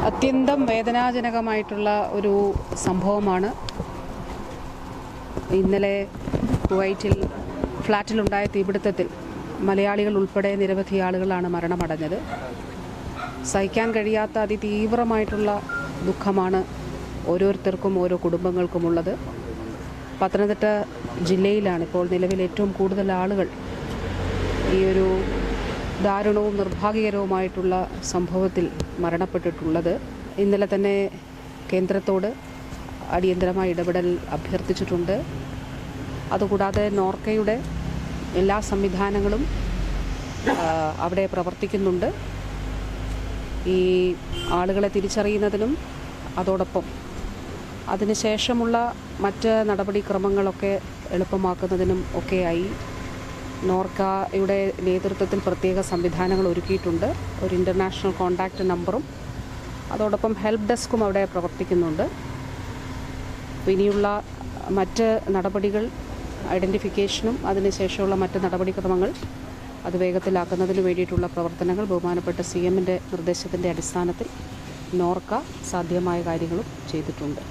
അത്യന്തം വേദനാജനകമായിട്ടുള്ള ഒരു സംഭവമാണ് ഇന്നലെ കുവൈറ്റിൽ ഫ്ലാറ്റിലുണ്ടായ തീപിടുത്തത്തിൽ മലയാളികൾ ഉൾപ്പെടെ നിരവധി ആളുകളാണ് മരണമടഞ്ഞത്. സഹിക്കാൻ കഴിയാത്ത അതിതീവ്രമായിട്ടുള്ള ദുഃഖമാണ് ഓരോരുത്തർക്കും ഓരോ കുടുംബങ്ങൾക്കുമുള്ളത്. പത്തനംതിട്ട ജില്ലയിലാണ് ഇപ്പോൾ നിലവിൽ ഏറ്റവും കൂടുതൽ ആളുകൾ ഈ ഒരു ദാരുണവും നിർഭാഗ്യകരവുമായിട്ടുള്ള സംഭവത്തിൽ മരണപ്പെട്ടിട്ടുള്ളത്. ഇന്നലെ തന്നെ കേന്ദ്രത്തോട് അടിയന്തരമായ ഇടപെടൽ അഭ്യർത്ഥിച്ചിട്ടുണ്ട്. അതുകൂടാതെ നോർക്കയുടെ എല്ലാ സംവിധാനങ്ങളും അവിടെ പ്രവർത്തിക്കുന്നുണ്ട്. ഈ ആളുകളെ തിരിച്ചറിയുന്നതിനും അതോടൊപ്പം അതിനുശേഷമുള്ള മറ്റ് നടപടിക്രമങ്ങളൊക്കെ എളുപ്പമാക്കുന്നതിനും ഒക്കെയായി നോർക്കയുടെ നേതൃത്വത്തിൽ പ്രത്യേക സംവിധാനങ്ങൾ ഒരുക്കിയിട്ടുണ്ട്. ഒരു ഇൻ്റർനാഷണൽ കോൺടാക്റ്റ് നമ്പറും അതോടൊപ്പം ഹെൽപ്പ് ഡെസ്കും അവിടെ പ്രവർത്തിക്കുന്നുണ്ട്. ഇനിയുള്ള മറ്റ് നടപടികൾ ഐഡൻറ്റിഫിക്കേഷനും അതിനുശേഷമുള്ള മറ്റ് നടപടിക്രമങ്ങൾ അത് വേഗത്തിലാക്കുന്നതിന് വേണ്ടിയിട്ടുള്ള പ്രവർത്തനങ്ങൾ ബഹുമാനപ്പെട്ട CMൻ്റെ നിർദ്ദേശത്തിൻ്റെ അടിസ്ഥാനത്തിൽ നോർക്ക സാധ്യമായ കാര്യങ്ങളും ചെയ്തിട്ടുണ്ട്.